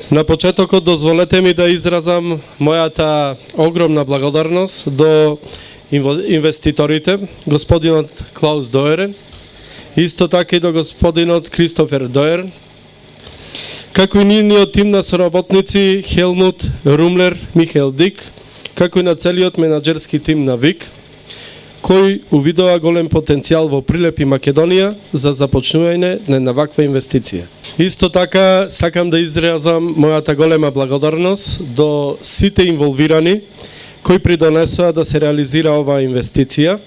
На почетокот дозволете ми да изразам мојата огромна благодарност до инвеститорите, господинот Клаус Доере, исто така и до господинот Кристофер Доер, како и нивниот тим на соработници Хелмут Румлер, Михаел Дик, како и на целиот менаџерски тим на ВИК, кој увидува голем потенцијал во Прилеп и Македонија за започнување на ваква инвестиција. Исто така сакам да изразам мојата голема благодарност до сите инволвирани кои придонесоа да се реализира оваа инвестиција,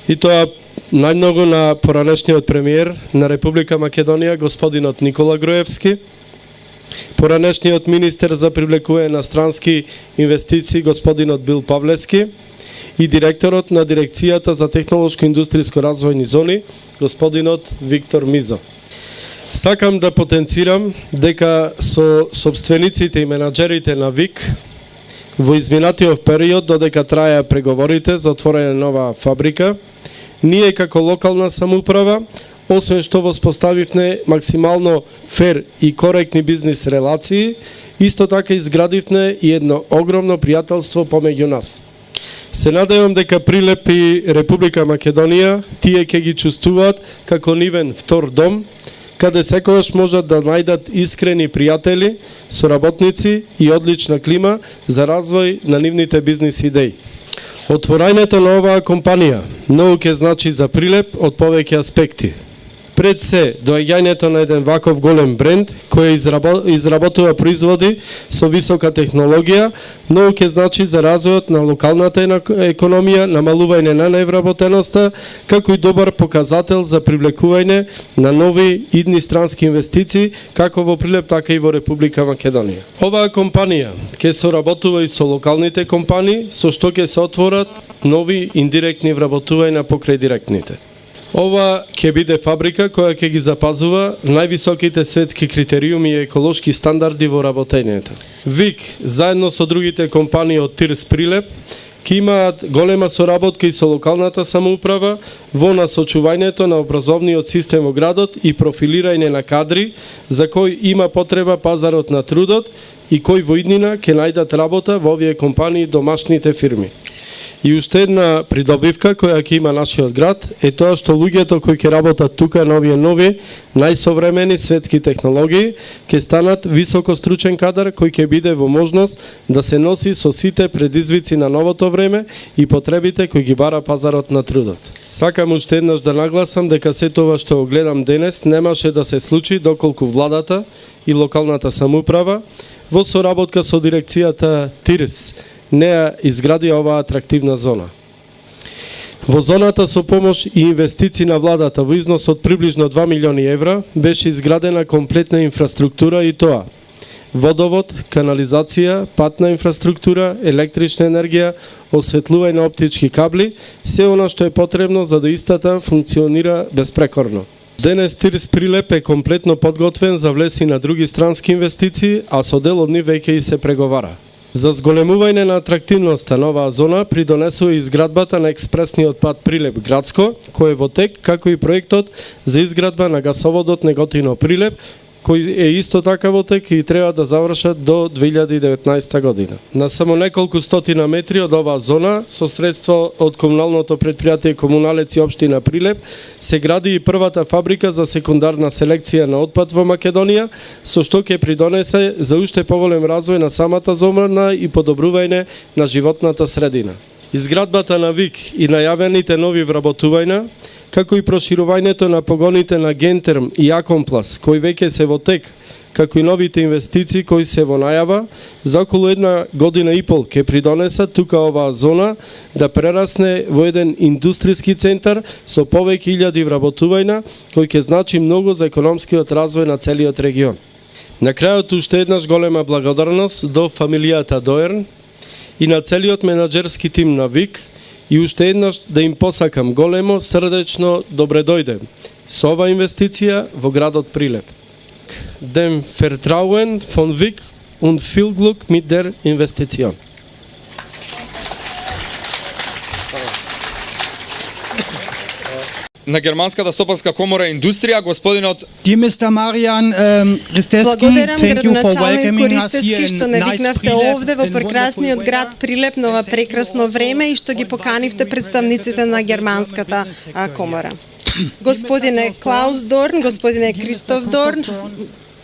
и тоа најмногу на поранешниот премиер на Република Македонија господинот Никола Груевски, поранешниот министер за привлекување на странски инвестиции господинот Бил Павлевски и директорот на дирекцијата за технолошко-индустријско развојни зони господинот Виктор Мизо. Сакам да потенцирам дека со собствениците и менаџерите на ВИК во изминатиот период додека траја преговорите за отворање на нова фабрика, ние како локална самоуправа, освен што воспоставивме максимално фер и коректни бизнис релации, исто така изградивме и едно огромно пријателство помеѓу нас. Се надевам дека Прилеп и Република Македонија тие ќе ги чувствуваат како нивен втор дом, каде секогаш можат да најдат искрени пријатели, соработници и одлична клима за развој на нивните бизнис идеи. Отворањето на оваа компанија многу ќе значи за Прилеп од повеќе аспекти. Пред се, доаѓањето на еден ваков голем бренд кој изработува производи со висока технологија, многу ќе значи за развојот на локалната економија, намалување на невработеноста, како и добар показател за привлекување на нови идни странски инвестиции, како во Прилеп, така и во Република Македонија. Оваа компанија ќе соработува и со локалните компании, со што ќе се отворат нови индиректни вработувања покрај директните. Ова ќе биде фабрика која ќе ги запазува највисоките светски критериуми и еколошки стандарди во работењето. ВИК, заедно со другите компании од ТИРС Прилеп, ќе имаат голема соработка и со локалната самоуправа во насочувањето на образовниот систем во градот и профилирање на кадри за кој има потреба пазарот на трудот и кои во иднина ќе најдат работа во овие компании домашните фирми. И уште една придобивка која ќе има нашиот град е тоа што луѓето кои ќе работат тука на овие нови најсовремени светски технологии ќе станат високостручен кадар кој ќе биде во можност да се носи со сите предизвици на новото време и потребите кои ги бара пазарот на трудот. Сакам уште еднаш да нагласам дека се тоа што го гледам денес немаше да се случи доколку владата и локалната самоуправа во соработка со дирекцијата ТИРС не изгради оваа атрактивна зона. Во зоната со помош и инвестиции на владата во износ од приближно 2 милиони евра беше изградена комплетна инфраструктура и тоа: водовод, канализација, патна инфраструктура, електрична енергија, осветлување на оптички кабли, се она што е потребно за да истата функционира безпрекорно. Денес ТИРС Прилеп е комплетно подготвен за влез и на други странски инвестиции, а со дел од нив веќе и се преговара. За зголемување на атрактивноста на оваа зона придонесува изградбата на експресниот пат Прилеп-Градско, кој е во тек, како и проектот за изградба на гасоводот Неготино-Прилеп, кој е исто така во тек и треба да завршат до 2019 година. На само неколку стотина метри од оваа зона, со средства од комуналното предпријатие Комуналец и општина Прилеп, се гради и првата фабрика за секундарна селекција на отпад во Македонија, со што ќе придонесе за уште поголем развој на самата зона и подобрување на животната средина. Изградбата на ВИК и најавените нови вработувања, како и проширувањето на погоните на Гентерм и Акомплас, кои веќе се во тек, како и новите инвестиции кои се во најава, за околу 1 година и пол ќе придонесат тука оваа зона да прерасне во еден индустријски центар со повеќе илјади вработувања, кој ќе значи многу за економскиот развој на целиот регион. На крајот уште еднаш голема благодарност до фамилијата Доерн и на целиот менаџерски тим на ВИК, и уште еднаш да им посакам големо срдечно добре дојде со оваа инвестиција во градот Прилеп. Dem Vertrauen von Vic und viel Glück mit der Investition. на Германската стопанска комора и индустрија, господинот Dear Mr. Marian Risteski, Благодарам thank you for градоначалник welcoming us here Користески in што не nice викнавте Prilep овде во and прекрасниот wonderful град weather. Прилеп на ова прекрасно време и што ги поканивте представниците на германската комора. Господине Клаус Дорн, господине Кристоф Дорн,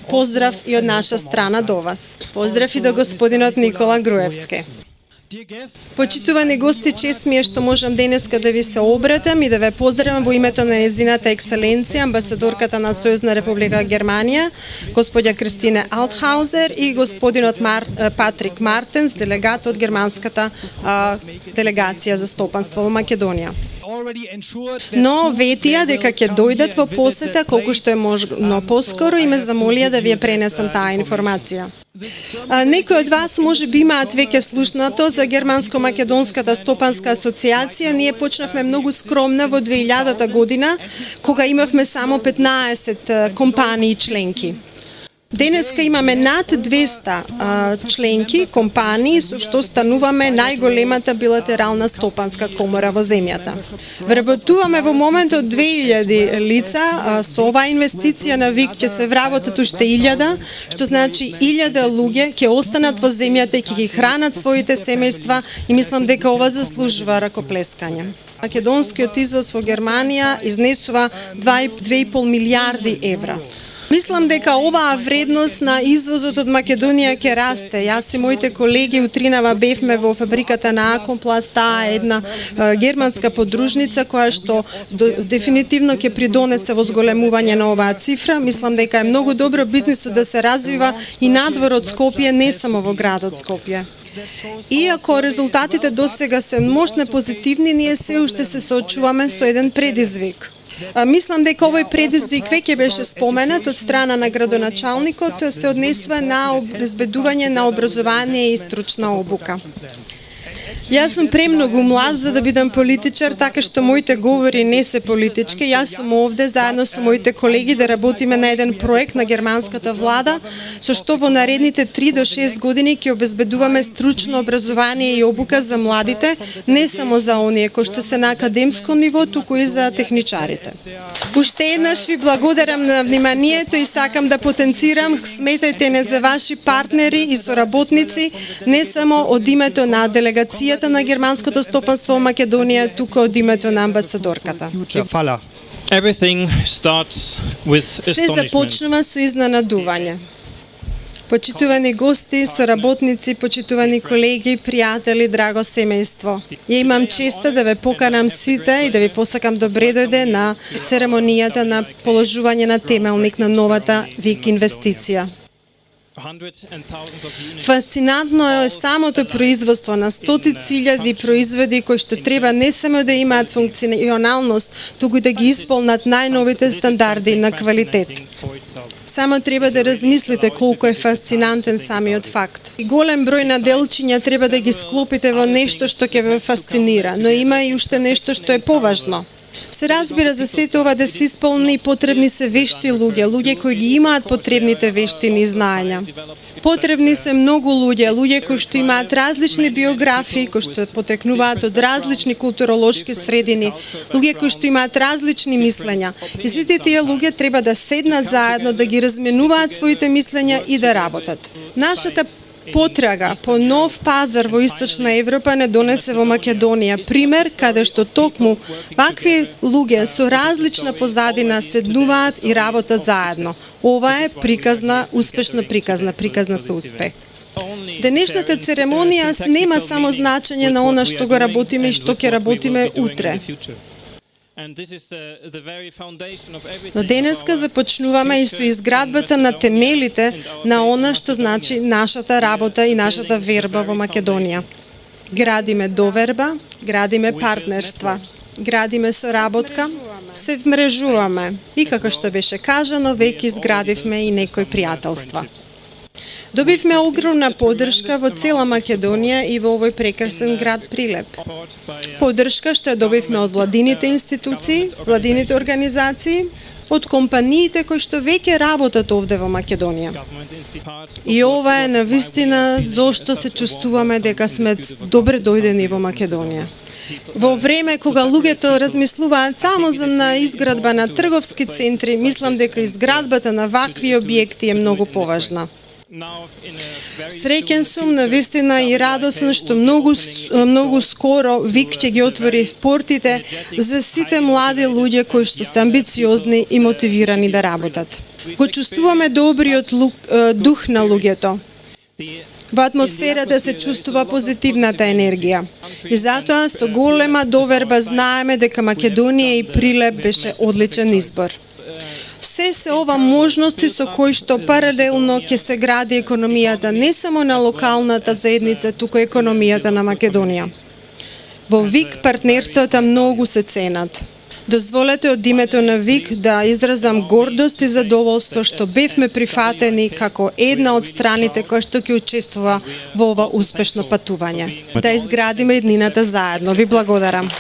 поздрав и од наша страна до вас. Поздрав и до господинот Никола Груевски. Dear guests, Почитувани гости, чест ми е што можам денеска да ви се обратам и да ве поздравам во името на незината екселенција, амбасадорката на Сојузна република Германија, господја Кристине Алтхаузер и господинот Патрик Мартенс, делегат од германската делегација за стопанство во Македонија. already ensured that Но soon ветија they дека will ќе come дојдат here во and visit посета the колку place што е можно поскоро и ме замолија да ви ја пренесам таа информација. Некои од вас може би имаат веќе слушнато за Германско-македонската стопанска асоциација. Ние почнавме многу скромна во 2000 година, кога имавме само 15 компании членки. Денеска имаме над 200 членки, компании, со што стануваме најголемата билатерална стопанска комора во земјата. Вработуваме во моментот 2000 лица, со оваа инвестиција на ВИК ќе се вработат уште 1000, што значи 1000 луѓе ќе останат во земјата и ќе ги хранат своите семејства и мислам дека ова заслужува ракоплескање. Македонскиот извоз во Германија изнесува 2,5 милијарди евра. Мислам дека оваа вредност на извозот од Македонија ќе расте. Јас и моите колеги утринава бевме во фабриката на Акомпласт, таа е една германска подружница која што дефинитивно ќе придонесе во зголемување на оваа цифра. Мислам дека е многу добро бизнисот да се развива и надвор од Скопје, не само во градот Скопје. Иако резултатите досега се можне позитивни, ние се уште се соочуваме со еден предизвик. Мислам дека овој предизвик веќе беше споменат од страна на градоначалникот, се однесува на обезбедување на образование и стручна обука. Јас сум премногу млад за да бидам политичар, така што моите говори не се политички. Јас сум овде заедно со моите колеги да работиме на еден проект на германската влада, со што во наредните 3 до 6 години ќе обезбедуваме стручно образование и обука за младите, не само за оние кои што се на академско ниво, туку и за техничарите. Уште еднаш ви благодарам на вниманието и сакам да потенцирам, сметајте не за ваши партнери и соработници, не само од името на делегацијата на германското стопанство во Македонија, туку од името на амбасадорката. Fala. Everything starts with Се astonishment. започнува со изненадување. Почитувани гости, соработници, почитувани колеги, пријатели, драго семејство. Ја имам честа да ве поканам сите и да ви посакам добре дојде на церемонијата на положување на темелник на новата ВИК инвестиција. Hundreds and thousands of units. Фасцинантно е самото производство на стотици илјади производи кои што треба не само да имаат функционалност, туку да ги исполнат најновите стандарди на квалитет. For itself. Само треба да размислите колку е фасцинантен самиот факт. И голем број на делчиња треба да ги склопите во нешто што ќе ве фасцинира, но има и уште нешто што е поважно. Се разбира за сето ова да се исполни потребни се вешти луѓе кои ги имаат потребните вештини и знаења. Потребни се многу луѓе кои што имаат различни биографии, кои што потекнуваат од различни културолошки средини, луѓе кои што имаат различни мислења. И сите тие луѓе треба да седнат заедно, да ги разменуваат своите мислења и да работат. Нашата потрага по нов пазар во Источна Европа не донесе во Македонија пример каде што токму вакви луѓе со различна позадина седнуваат и работат заедно. Ова е приказна со успех. Денешната церемонија нема само значење на она што го работиме и што ќе работиме утре. Но денеска започнуваме и со изградбата на темелите на она што значи нашата работа и нашата верба во Македонија. Градиме доверба, градиме партнерства, градиме соработка, се вмрежуваме и како што беше кажано, веќе изградивме и некои пријателства. Добивме огромна поддршка во цела Македонија и во овој прекрасен град Прилеп. Поддршка што ја добивме од владините институции, владините организации, од компаниите кои што веќе работат овде во Македонија. И ова е навистина зошто се чувствуваме дека сме добре дојдени во Македонија. Во време кога луѓето размислуваат само за на изградба на трговски центри, мислам дека изградбата на вакви објекти е многу поважна. Now in a very Среќен soon сум на вистина и радосен што многу скоро ВИК ќе ги отвори портите за сите млади луѓе кои што се амбициозни и мотивирани да работат. Го чувствуваме добриот дух на луѓето. the Во атмосферата се чувствува позитивната енергија. И затоа со голема доверба знаеме дека Македонија и Прилеп беше одличен избор. Се ова можности со кои што паралелно ќе се гради економијата не само на локалната заедница, туку економијата на Македонија. Во ВИК партнерствата многу се ценат. Дозволете од името на ВИК да изразам гордост и задоволство што бевме прифатени како една од страните која што ќе учествува во ова успешно патување. Да изградиме еднината заедно. Ви благодарам.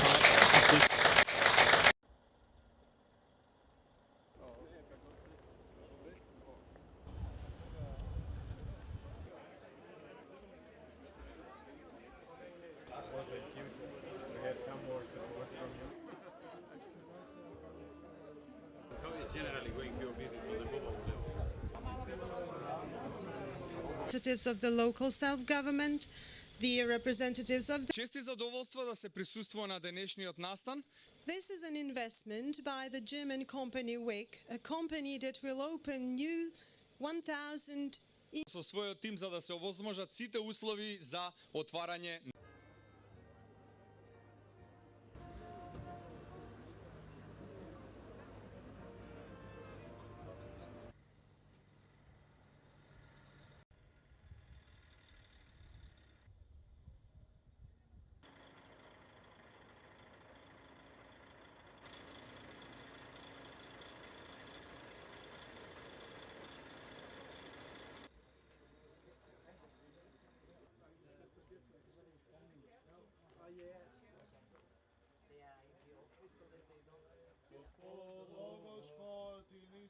Representatives of the local self-government, the representatives of the... Чести задоволства да се присуствува на денешниот настан. This is an investment by the German company WIC, a company that will open new 1,000 Со својот тим за да се овозможат сите услови за отварање.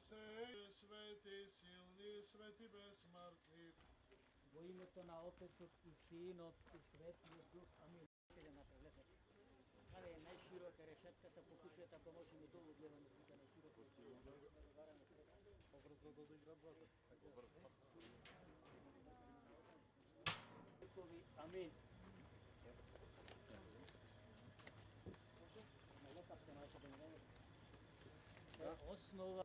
Господи, свети, силни, свети, безсмртни. Во името на Отецот и Синот и Светиот Дух. Амин. Каде е најширока решетката, покушајте ако можеме долу гледаме тука најшироко. Побрзо да доиграбате. Амин. Основа